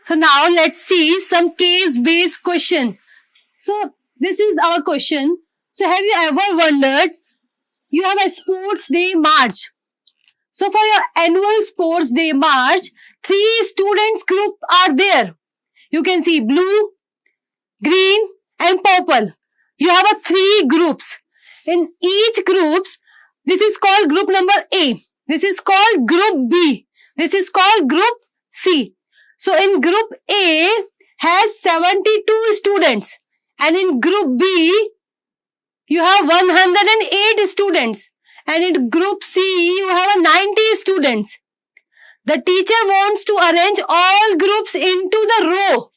So now let's see some case-based question. So this is our question. So have you ever wondered, you have a sports day march. So for your annual sports day march, 3 students group are there. You can see blue, green and purple. You have a 3 groups. In each groups, this is called group number A. This is called group B. This is called group C. So in group A has 72 students and in group B you have 108 students and in group C you have 90 students. The teacher wants to arrange all groups into the row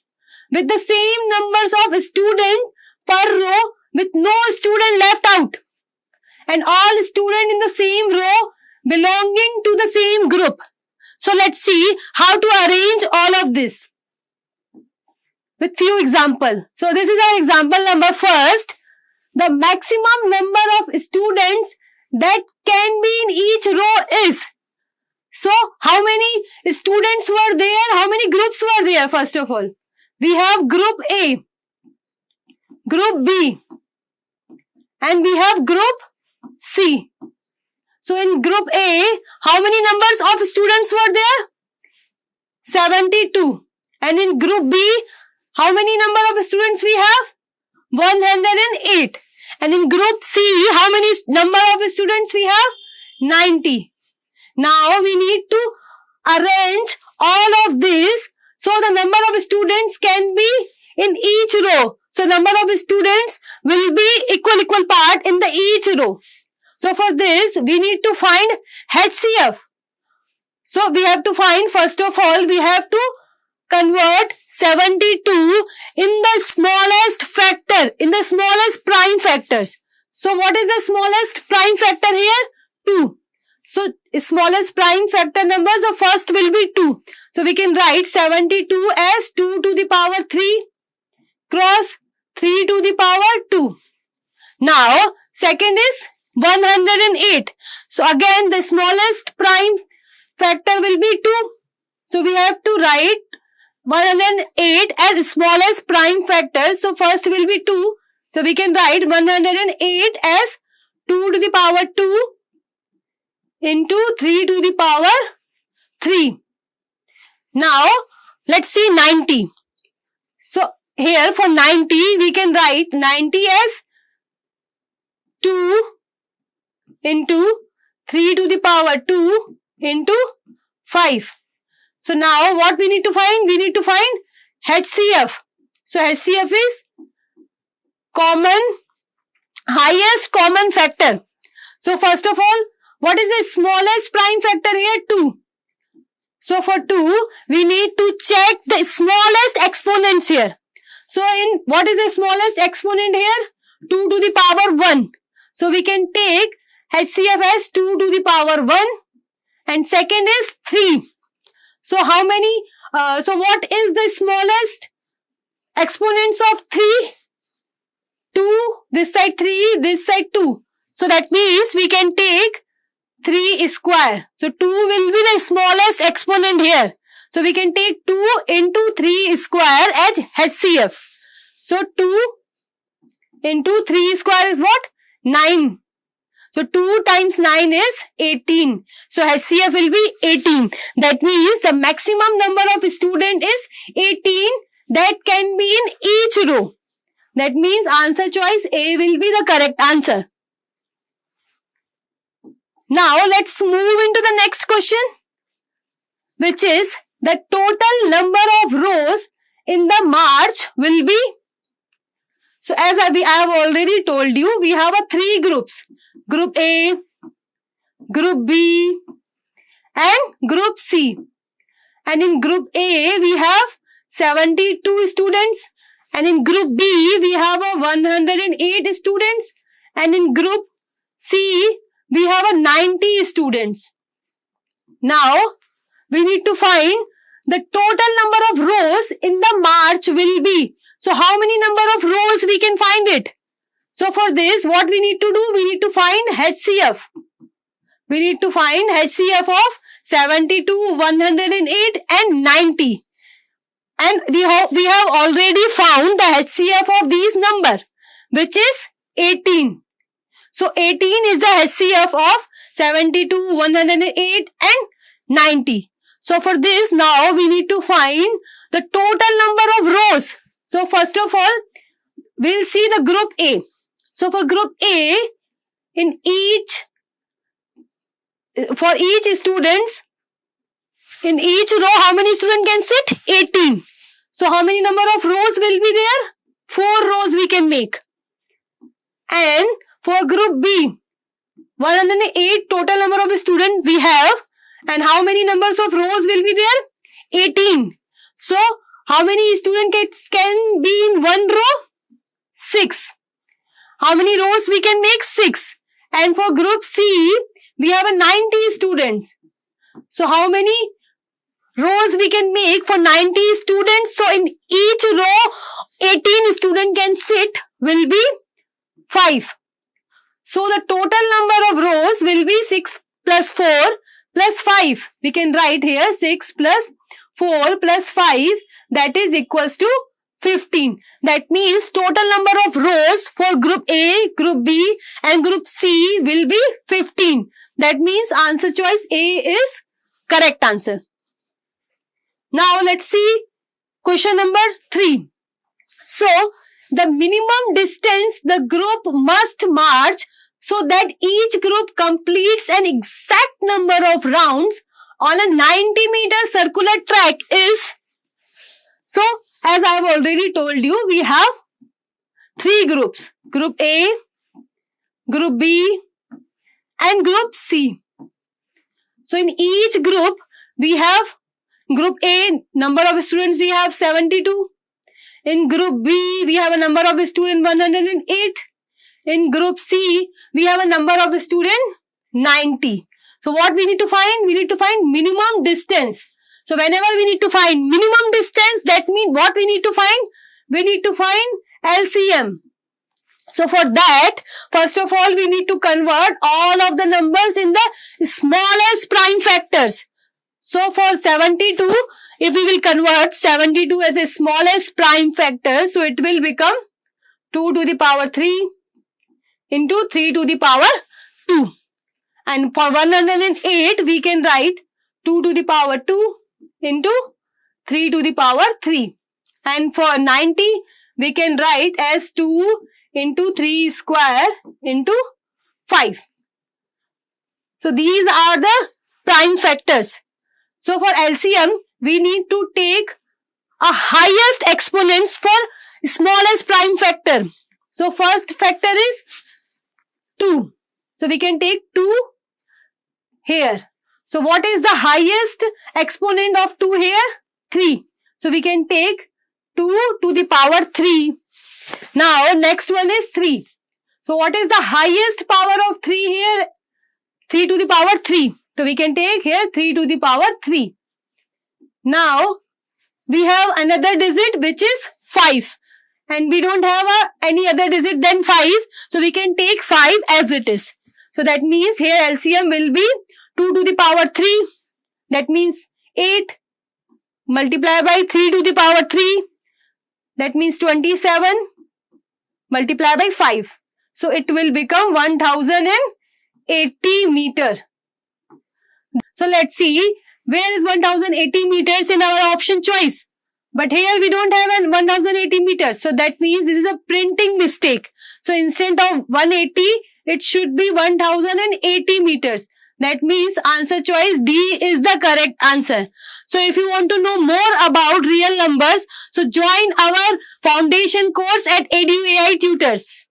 with the same numbers of students per row with no student left out and all students in the same row belonging to the same group. So let's see how to arrange all of this with few examples. So this is our example number first. The maximum number of students that can be in each row is. So how many students were there? How many groups were there first of all? We have group A, group B and we have group C. So in group A, how many numbers of students were there? 72. And in group B, how many number of students we have? 108. And in group C, how many number of students we have? 90. Now we need to arrange all of this so the number of students can be in each row. So number of students will be equal part in the each row. So for this, we need to find HCF. So we have to find, first of all, we have to convert 72 in the smallest factor, in the smallest prime factors. So what is the smallest prime factor here? 2. So smallest prime factor number, so first will be 2. So we can write 72 as 2 to the power 3 cross 3 to the power 2. Now, second is 108. So again the smallest prime factor will be 2. So we have to write 108 as smallest prime factor. So first will be 2. So we can write 108 as 2 to the power 2 into 3 to the power 3. Now let's see 90. So here for 90 we can write 90 as 2 into 3 to the power 2 into 5. So now what we need to find? We need to find HCF. So HCF is highest common factor. So first of all, what is the smallest prime factor here? 2. So for 2, we need to check the smallest exponents here. So in what is the smallest exponent here? 2 to the power 1. So we can take HCF as 2 to the power 1 and second is 3. So how many, so what is the smallest exponents of 3? 2, this side 3, this side 2. So that means we can take 3 square. So 2 will be the smallest exponent here. So we can take 2 into 3 square as HCF. So 2 into 3 square is what? 9. So 2 times 9 is 18. So HCF will be 18. That means the maximum number of student is 18 that can be in each row. That means answer choice A will be the correct answer. Now let's move into the next question, which is the total number of rows in the march will be. So as I have already told you, we have 3 groups. Group A, Group B and Group C. And in Group A, we have 72 students. And in Group B, we have 108 students. And in Group C, we have 90 students. Now, we need to find the total number of rows in the march will be. So, how many number of rows we can find it? So, for this, what we need to do? We need to find HCF. We need to find HCF of 72, 108 and 90. And we have already found the HCF of these number, which is 18. So 18 is the HCF of 72, 108 and 90. So for this, now we need to find the total number of rows. So first of all, we'll see the group A. So for group A, for each students, in each row, how many students can sit? 18. So how many number of rows will be there? 4 rows we can make. And for group B, 108 total number of students we have. And how many numbers of rows will be there? 18. So how many students can be in one row? 6. How many rows we can make? 6. And for group C, we have a 90 students. So how many rows we can make for 90 students? So in each row, 18 students can sit will be 5. So the total number of rows will be 6 plus 4 plus 5. We can write here 6 plus 4 plus 5, that is equals to 15. That means total number of rows for group A, group B and group C will be 15. That means answer choice A is correct answer. Now let's see question number 3. So the minimum distance the group must march so that each group completes an exact number of rounds on a 90-meter circular track is. So as I have already told you, we have 3 groups. Group A, Group B and Group C. So in each group, we have Group A, number of students we have 72. In Group B, we have a number of students 108. In Group C, we have a number of students 90. So what we need to find? We need to find minimum distance. So whenever we need to find minimum distance, that means what we need to find? We need to find LCM. So for that, first of all, we need to convert all of the numbers in the smallest prime factors. So for 72, if we will convert 72 as the smallest prime factor, so it will become 2 to the power 3 into 3 to the power 2. And for 108, we can write 2 to the power 2 into 3 to the power 3. And for 90, we can write as 2 into 3 square into 5. So these are the prime factors. So for LCM, we need to take a highest exponents for smallest prime factor. So first factor is 2. So we can take 2 here. So what is the highest exponent of 2 here? 3. So we can take 2 to the power 3. Now next one is 3. So what is the highest power of 3 here? 3 to the power 3. So we can take here 3 to the power 3. Now we have another digit which is 5. And we don't have any other digit than 5. So we can take 5 as it is. So that means here LCM will be 2 to the power 3. That means 8 multiplied by 3 to the power 3. That means 27 multiplied by 5. So it will become 1080 meter. So let's see where is 1080 meters in our option choice. But here we don't have an 1080 meters. So that means this is a printing mistake. So instead of 180, it should be 1080 meters. That means answer choice D is the correct answer. So if you want to know more about real numbers, so join our foundation course at EduAI Tutors.